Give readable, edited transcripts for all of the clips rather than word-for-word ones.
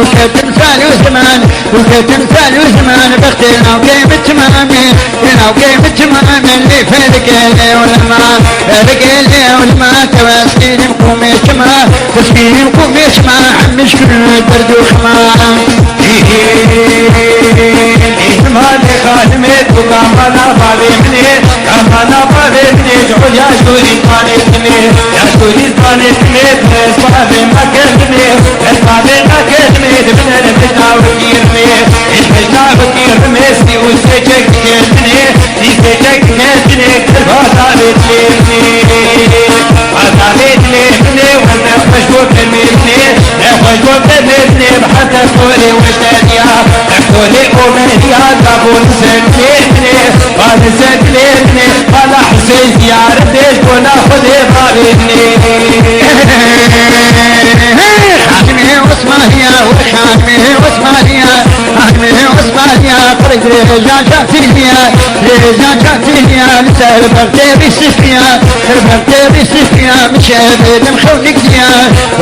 وكتنسان وزمان وكتنسان وزمان بختنا وقيم التمامي هنا وقيم التمامي اللي فارق اللي والما فارق اللي والما تواسكين مقوم يشمع تسكين مقوم يشمع مش كل برد وخمام مالي خادمت وقامنا فاضمني قامنا فاضمني جعل يا شوري طانتني يا شوري طانتني اسباب مكتني اسباب مكتني من البنا وكيرني البنا وكيرني سي وسجك كيرني سجك كيرني كربا بتليني بتليني وانا مشوق مني مشوق مني بحتى تقولي وشتانيا تقولي أمنيا قبول سنتيني قال سنتيني قال حسين يا رديش وناخذ ضاربني حاكمه واسمانيا وحاكمه واسمانيا حاكمه واسمانيا فرق رجال شاكتينيا رجال شاكتينيا لسهل بغتي بسفيا البغتي بسفيا مشابه مخونك ديا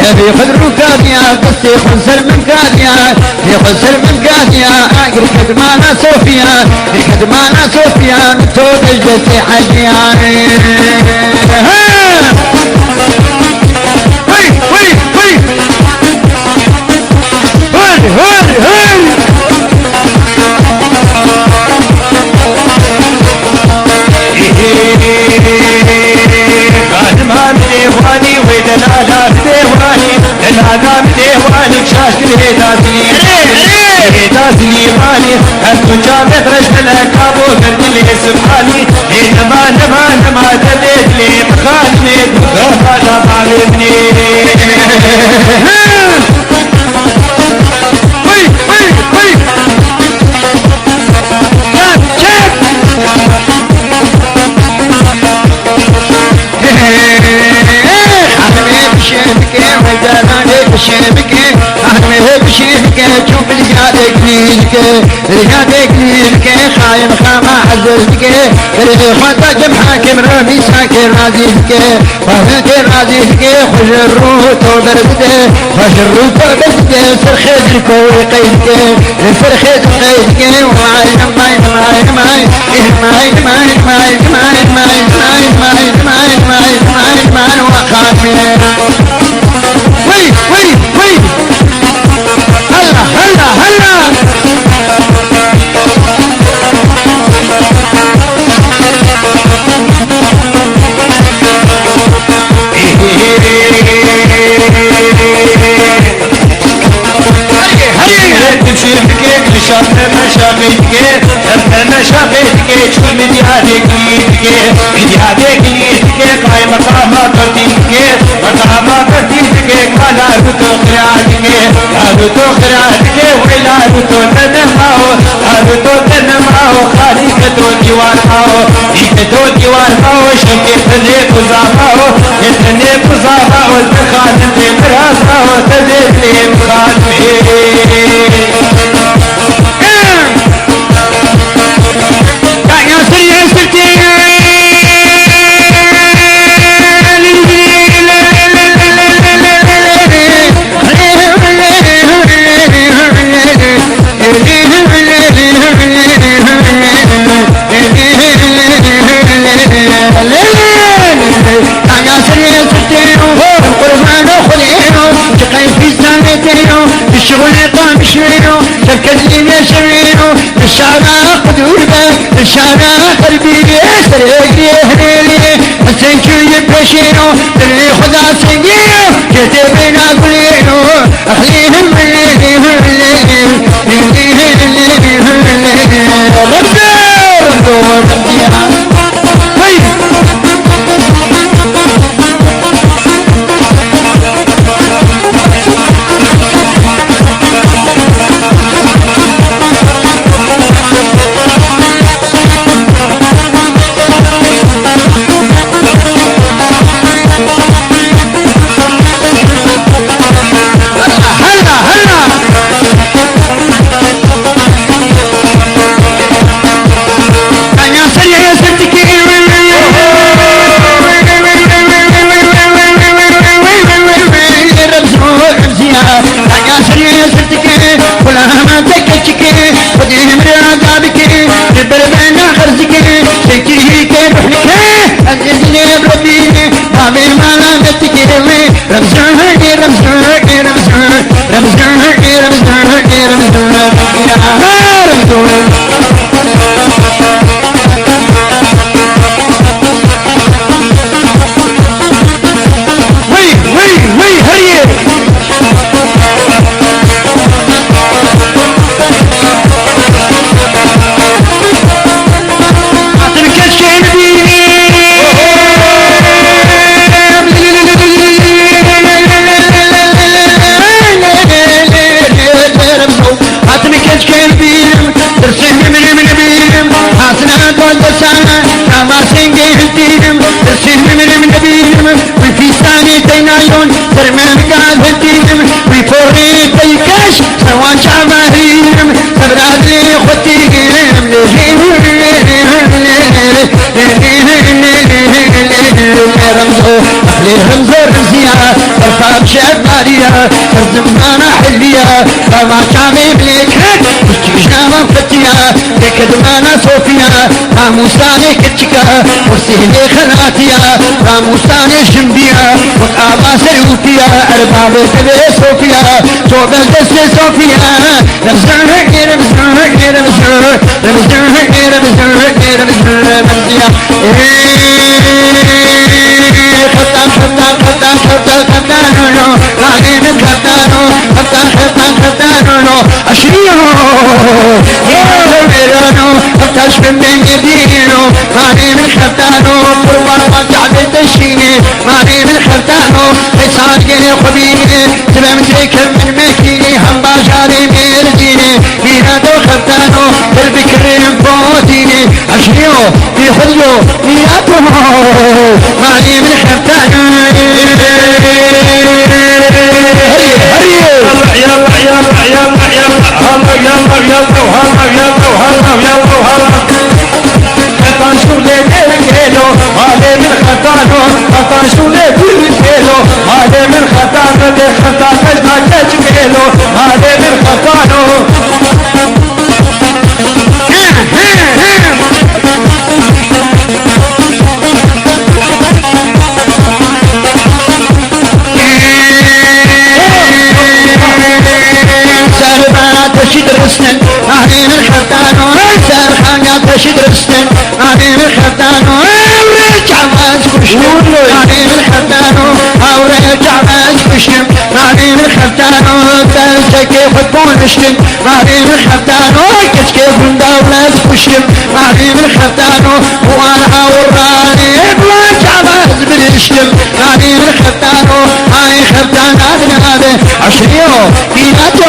يا بي خضر وكاديا قصي خنسر من كاديا يا خنسر من كاديا اقر كدمانا صوفيا كدمانا صوفيا متوب الجسي حاجيا تسليماني أنتو جامد رجلك أبو قرد لي سبحاني إنما نما تديد لي مخالني هذا طالبني شوف رجالك ليك رجالك ليك خاين خاما عززك خطا جمحاكم رامي ساكر رازيك فهمت رازيك خش الروح وبردك خش الروح وبردك سرخيتك وقيدك سرخيت قيدك ومعي ماي ماي ماي ماي ماي ماي ماي ماي ماي ماي ماي ماي ماي ماي وخافي وي وي وي هلا هلا هلا الشارع قدوبة الشارع قلبي سرقي هنيلي حسن شو يبشينو تري خدا سنجينو كتبنا قلينو أخليهم الليلي هلا بشعب ماريا ترزمنا حليا فما شامي بليك جامع فتيا كدمانا صوفيا راموساني كتشكا وسهلي خناتيا راموساني شمبيا وقابا سيوفيا أرباب كبير صوفيا صوب الدس صوفيا رمزرك رمزرك رمزرك رمزرك رمزرك رمزرك خطان خطان خطان خطان خطانو راغين خطانو خطان خطان خطانو أشريو يا خطاش من يدينو ماني من خطانو قربان وقعد الدشيني ماني من خطانو حسان جيني خبيني تبام تريكم من مكيني هم باشاري ميرجيني فينا دو خطانو بالبكرين فوتيني أشريو في خليو مياتو ماني من خطانو درستن أهلين الخطانو سار خانقات تشد درستن أهلين الخطانو رجع ماز كشتم أهلين الخطانو أو رجع ماز كشتم أهلين الخطانو تلتكي خطبون اشتم أهلين الخطانو كشكي فندولة كشتم أهلين الخطانو وانا وراني رجع ماز بالاشتم أهلين الخطانو هاي خطانات نابي عشريو كيناتو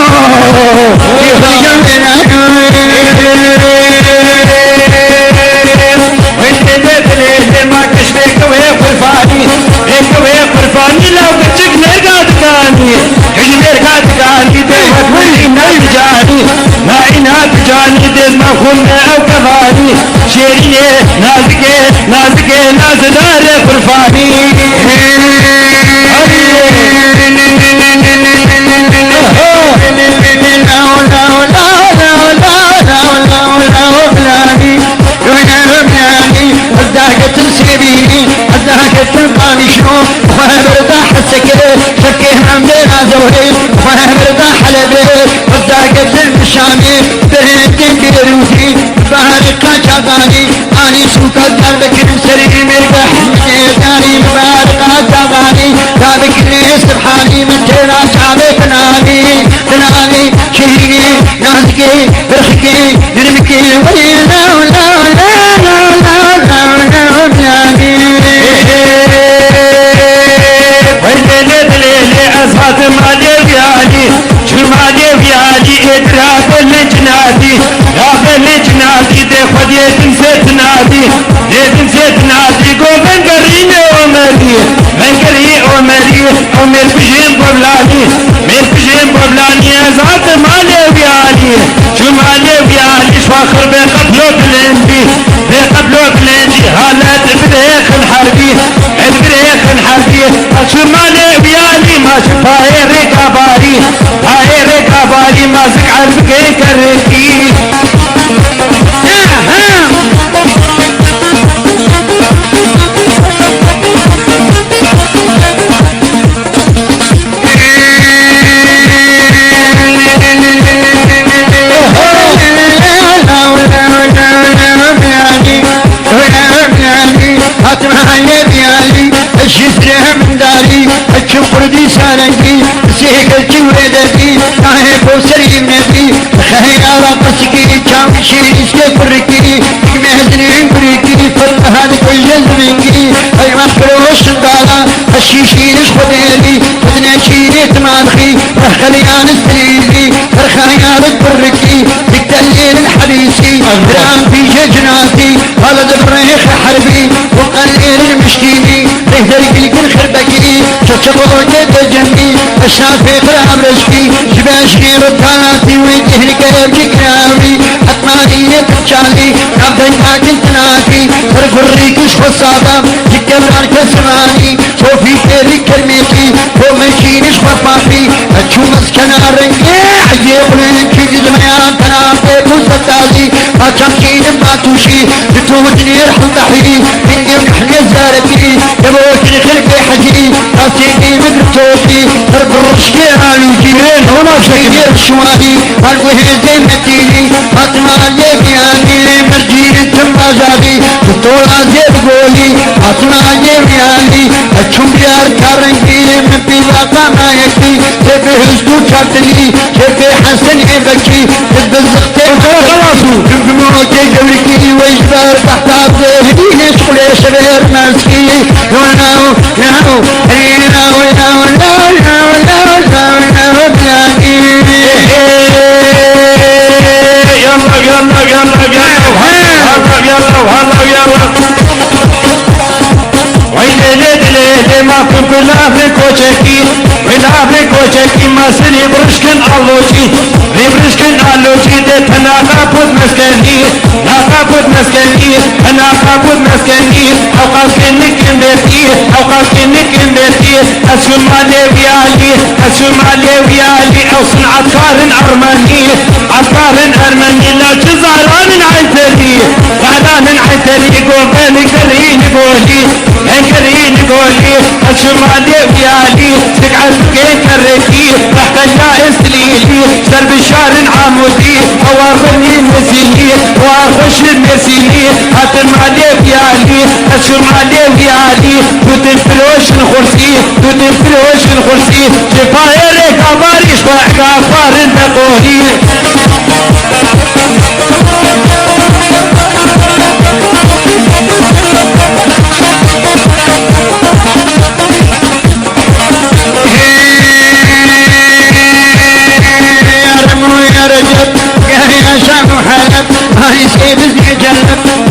خليان السليلي فرخايان البركي تقتلين الحبيسي درام في جناتي ولد بريخ حربي وقليل المشكيني تهدر قلقل خربكي تشبه جد جنبي الشافي فرام رشكي جباش غير الطالاتي وينتهي القلب جكراوي حتمانية تبشالي نبدأ معاكن تناتي فرق الريكش والصادم جكبران كسماني صوفي تيري كرميكي ويكين خفافي اشو مسكن الرنجي عجيب لك جزميان تنافي وزتازي اتمكين باتوشي تتوجني رحمتحي مني ونحن زارتي يبوكني خلقي حجي راسيني مدر توفي درب الرشكي هالوجيين هنا شكير شوالي هالوهي زي متيني فاطمة ليبياني مرجين تمازابي تطولة زي بقولي فاطمة ليبياني اشم بيار كارنجي من بيباقا ما يكفي تبي هزدو شارتني تبي حسن يبكي تبي الزختي خلاصو تبي موجي جولكي ويجبر تحت عبدالهدين شغل شرير ماسكي وناو ناو ناو ناو ناو ناو ناو ناو ناو بلاني يلا يلا يلا يلا وين ليلي ما كنت لا في كوشكي ولا في كوشكي ما سري برشكن علوشي برشكن علوشي ده انا قابود مسكني لا قابود مسكني انا قابود مسكني اوقات كنك بيتي اوقات كنك بيتي اسم علي ويالي اسم علي ويالي او صنعت كارن ارمني عطارن ارمني لا تزعلان عيتري زعلان عيتري قول بالي كريم قولي كريم قولي اسم علي ويالي تقعد كيف الريكي تحت الجائز ليلي درب الشار عمودي اواخرني المسيلي واخش المسيلي هاتم علي ويالي اسم علي ويالي دوت الفلوش الخرسي دوت الفلوش الخرسي شفايرك عباريش باحك عفار النقولي يسيب الجلب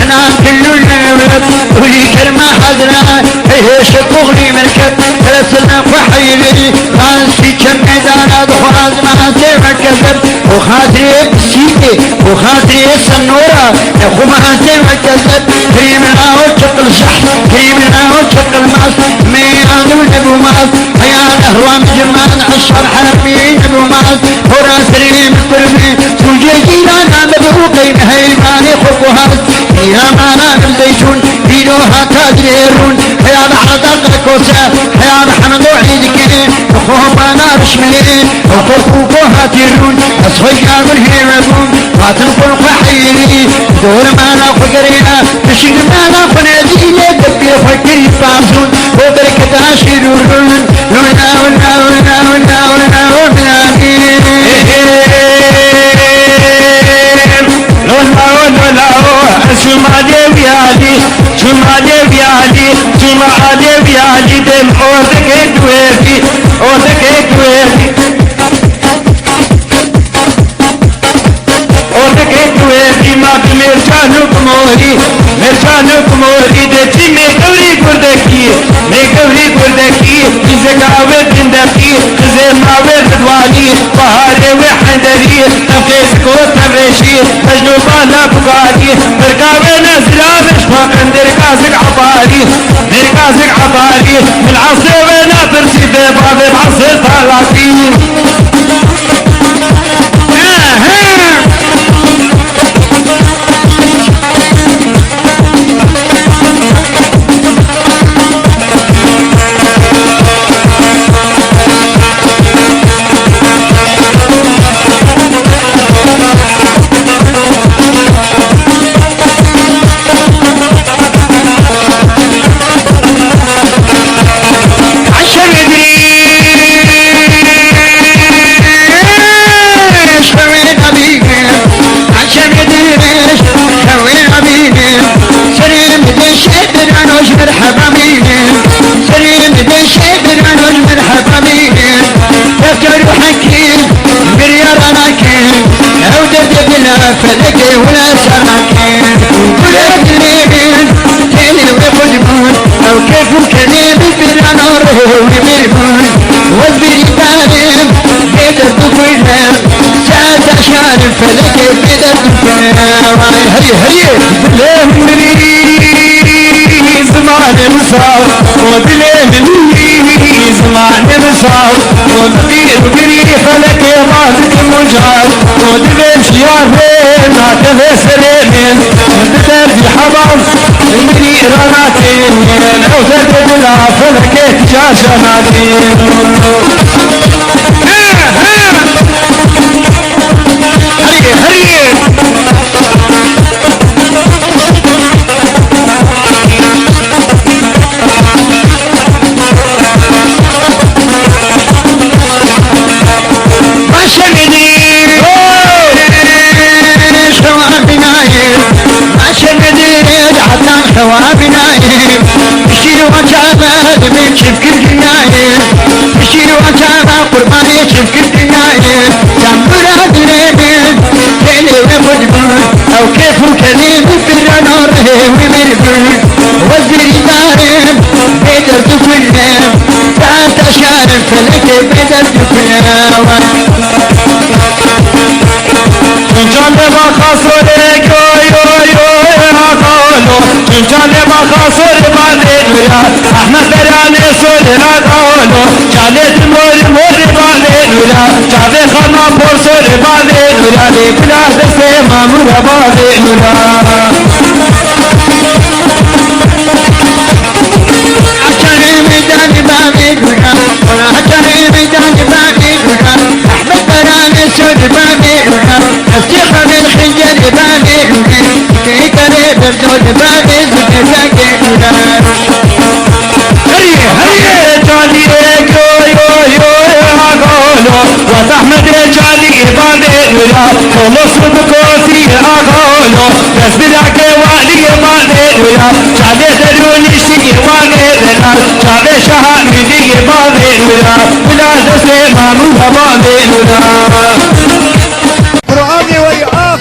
نام كل النبلب ولي كلمة حضرة ايش الطغري مركب ثلاثنا فحيلي خانسي كم ميدان ادخل ما سيف الكذب وخاطري بسيتي وخاطري السنورة يخو ما سيف الكذب كريم الله وشق الشح كريم الله وشق الماس ميان ونبو ماس حيان اهوام جمان عشر حرمي نبو ماس وراسري مقربي سوجي جيلانا مدعوقي هيماني خبوهات فيها مانا الزيتون بينوها تاجرون يا بحرطة الكوسة يا محمد وعيدك اخوهم انا رشمين وفوقوها تيرون اصفيا من هيربون فاتنقل قحيلي دور مانا فقرينا تشير مانا فنادينا دبي فكري فاسون وبركة عشيرون لونا ونا ونا ونا ونا ونا شمالي ويالي شمالي ويالي شمالي ويالي دم اوردك دويرتي اوردك دويرتي اوردك دويرتي ما بمرجانو كموري مرجانو كموري دتي ميكوري كردكي ميكوري كردكي زكاوي بندكي زماوي بدواني بهاري وحندري تفكيسكو تمرشي مجنوبانا بقالي بركاوي نزلامش فاقن دركازك عبالي دركازك عبالي من عصر وينا برسي بباب بعصر طالعتي فلكي ولا سراكين ولا تليبين تاني ويقدمون او كيف كليب البران وروه ويبيبون والبريبانين بيدر تفيدنا ساعة عشان فلكي بيدر تفيدنا هري هري بلهم زمان مصار وبلهم زمان مساو وبقي فلك مالك مجال ودبن شيافين ما تفسرين بترجي حباب مني رناتين لو تدبنا فلك تشاشناتين أو كيف كلمة بالنار ومربل وزير دارم بدر تكلم تعال تشارك فلك بدر تكلم جانب خاصر جانب خاصر بعدين احمد دراني صور قالو جالت مور بعدين جاب خنا بور صور بعدين بلا دسه مامور بعدين عشان ميدان بابي دولا عشان ميدان بابي دولا احمد دراني صور بابي دولا افتخر الحجر بابي دولا كي قريب الدول بابي دولا جاني وزحمة جاني بعدين خلص بكوسي أقوله بس بدك والي بعدين جاني دروني شي بعدين جاني شهامي بعدين بلا دسي مامو بعدين قرآني ويقف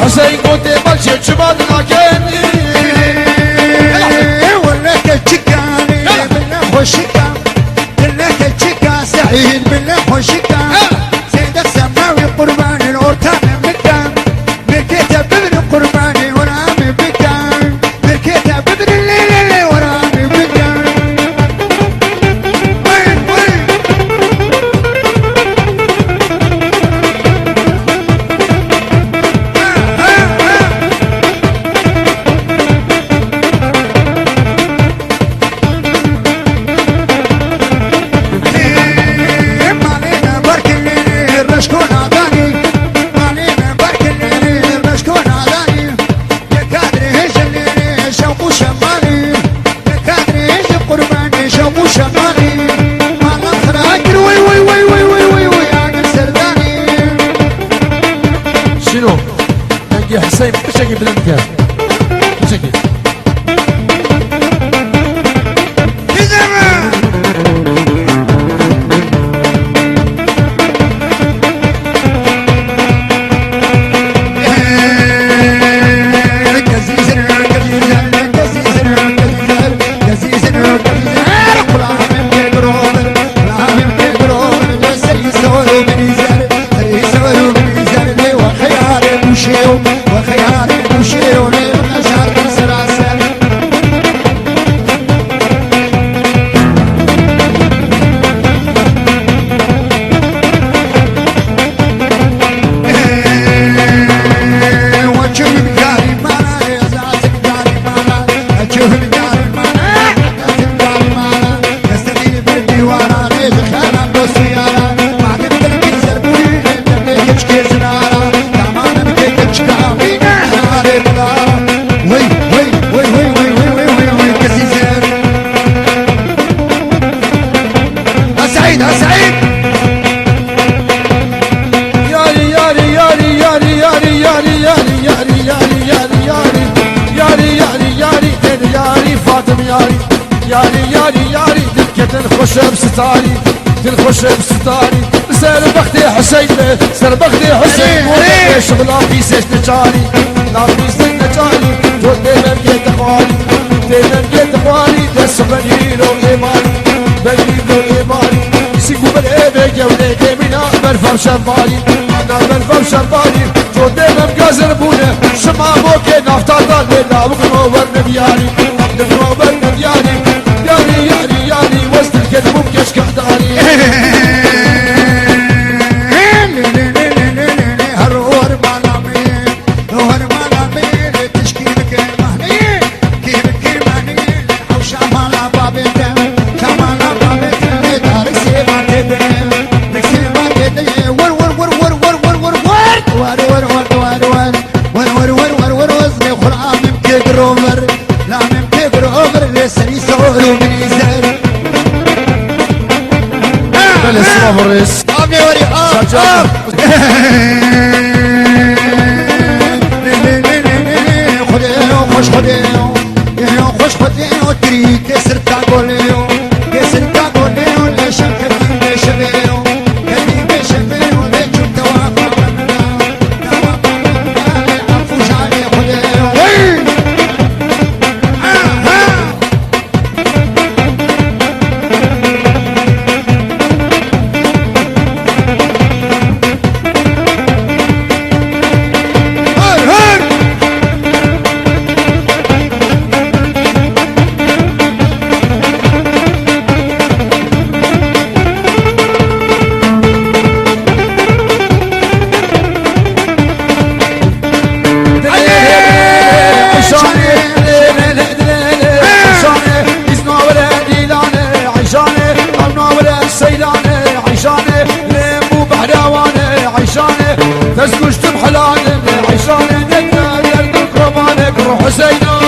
حسين قلت بلشي شباب ناكيني ولك تشكاني بالله وشكا لك تشكا سعيد بالله وشكا سيدك سماوي قربان الأورتان مكان بركيته ببن قرباني ورامي بكان بركيته ببن الليل ورامي بكان وين شنو؟ نجي حسين بشكل بالامكان بشكل سوالو وخياري وشير وليل أشهر سراسر ياري تنخش بستاري تنخش بستاري سر بختي حسين سر بختي حسين شغلا في سيش نجاري لا في سيش نجاري تو ديما بيت خوالي ديما بيت خوالي دس بنيلو إيماني بنيلو إيماني سيقو بالإيبي جولي ديمينا برفر شمالي أنا برفر شمالي تو ديما بقازر بونا شما بوكي نفتار دالي لا بقنوبر نبياري نبنوبر نبياري ياري وسط الكلب وبكش كحداري هرور مالامين هرور مالامين تشكيلك مهني كيف مهني أو شمالا بابتم شمالا بابتم دارك سيما تدم نكسيما تدم ور ور ور ور ور ور ور ور ور ور ور ور ور ور ور ور وزني قرآن ممكن روفر لا ممكن روفر لسني سولو من يزر الاسلام الرئيس أبني وري خديو خوش خديو خوش خديو تري كسر تاغوليو كسر تاغوليو ليشم كدي بيشبيو كدي بيشبيو ليجو توافق عفو جاني خديو تسكش تبحلان عيشان نتنا الكربانك روح حسينا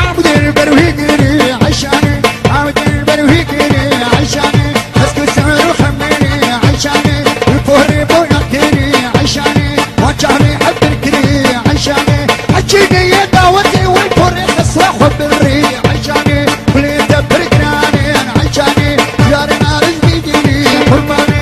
عبد البروهيدي عشاني عبد البروهيدي عشاني اسكت سعر خميني عشاني الفهر بوينتيني عشاني وجهني حب الكري عشاني حجيني يا دعوتي والفهر تصلح بالري عشاني ولي دبر جناني عشاني جارنا رزقي ديني قرباني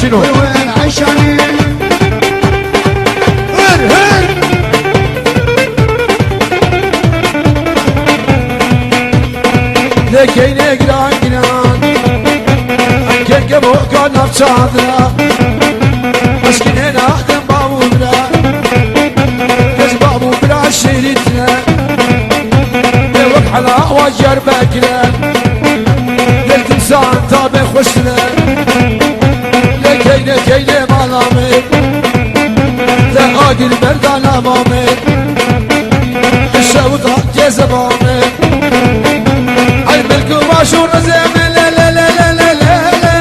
شنو عشاني لكي نقرا قنان كان قبو كان نفشادنا مسكينين اخدم بابو بلا كز بابو بلا شيرتنا لوك على وجر باكنا للتمسان تابع خشنا لكي مالامي لا عادل مردان امامي عاشور زمان لا لا لا لا لا لا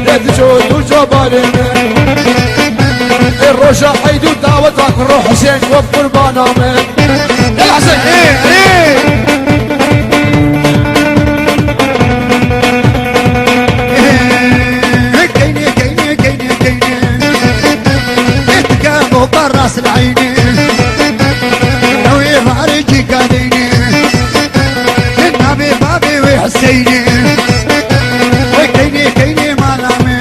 لا تجود وجبارين الرجا حيدو دعوتك روح حسين وقربانا من يا حسين راس العيني لو يفارجي قاديني النبي بابي وحسيني وكيني كيني مالامي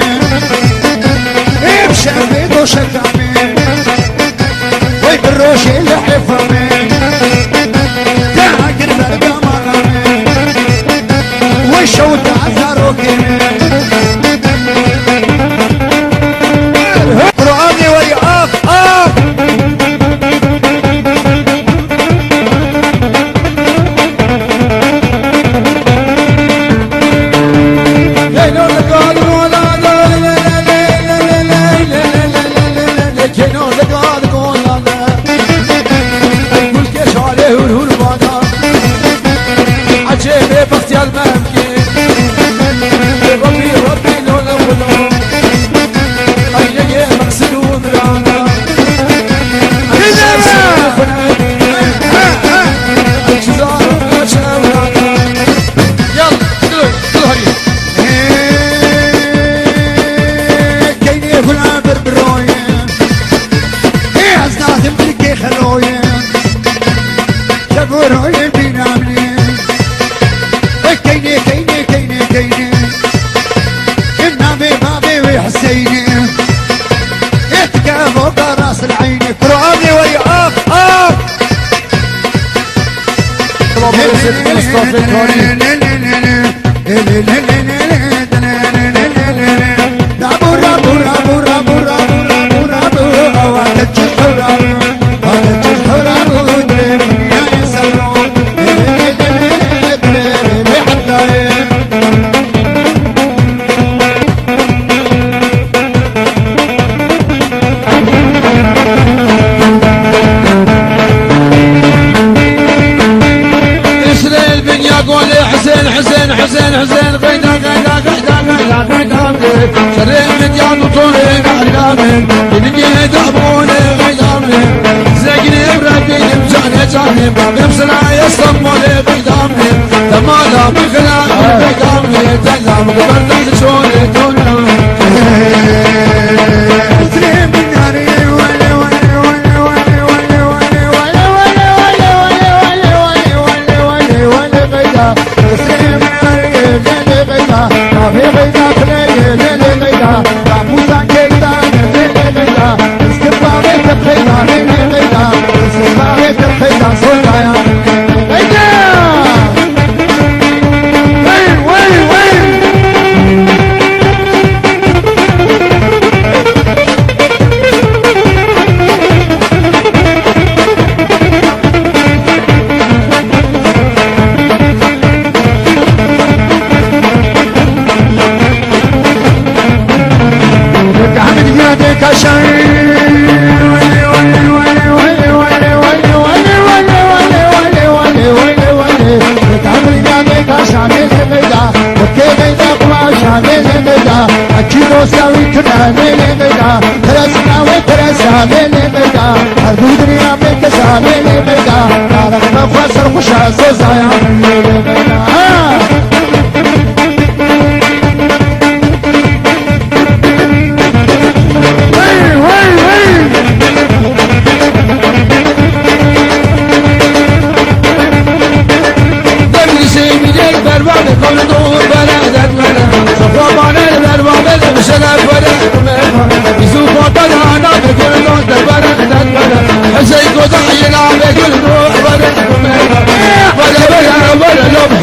بشفيد وشكامي ويبروشي اللي حفرمي تاكر برقا مالامي وشوت عزاروكيني قرآني ويقاف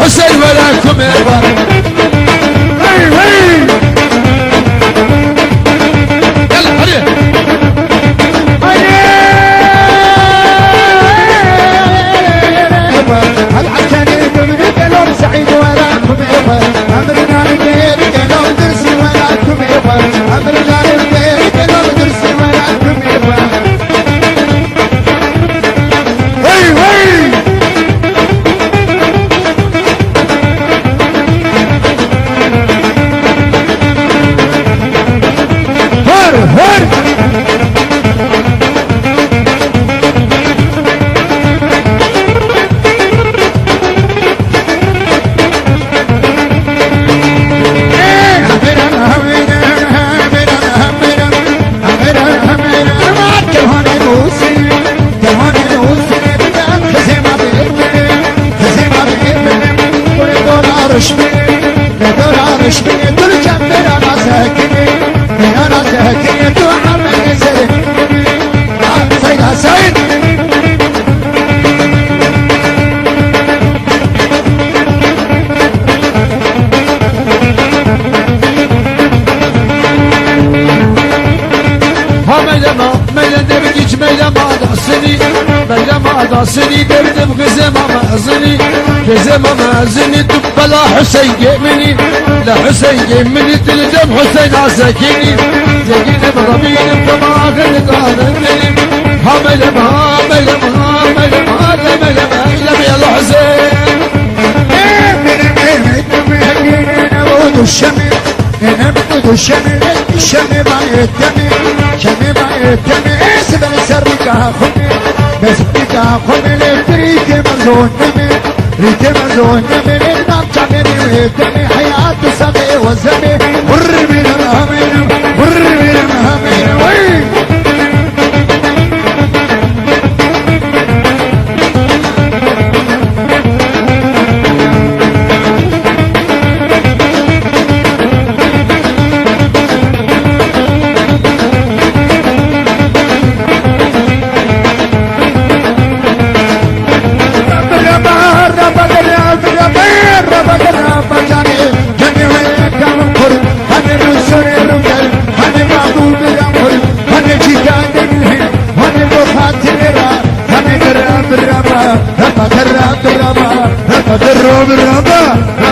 حسين ولا كمير راسني دردم غزم مأزني غزم مأزني دبلا حسين جيمني لا حسين جيمني تلدم حسين عساكيني زين بربين فما غلط عندني حمل حمل حمل حمل حمل يا حسين الشمي نبدو الشمي بايت دمي شمي بايت دمي اسم السرك خمي بس بك خمي لتريك مزون دمي ريك مزون دمي نبنام تعملي دمي حياة سمي وزمي مر من الهمين مر من الهمين وين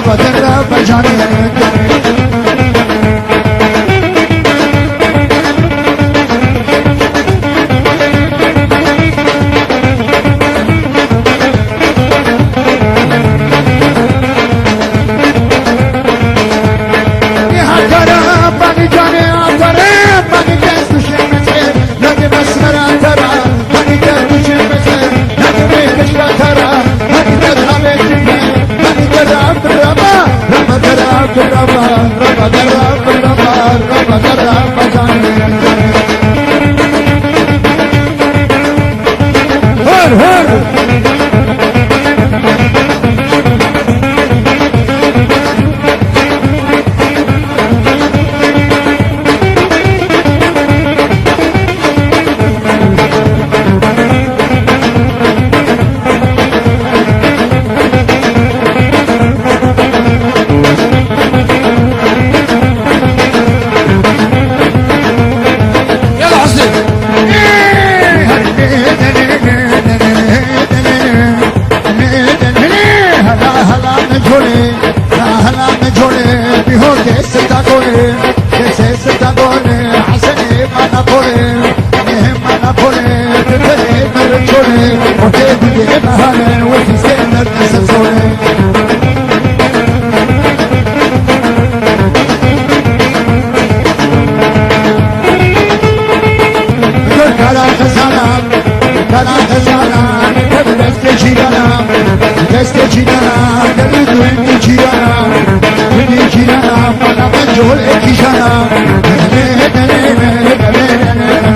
ربا دربا جاني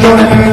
Jordan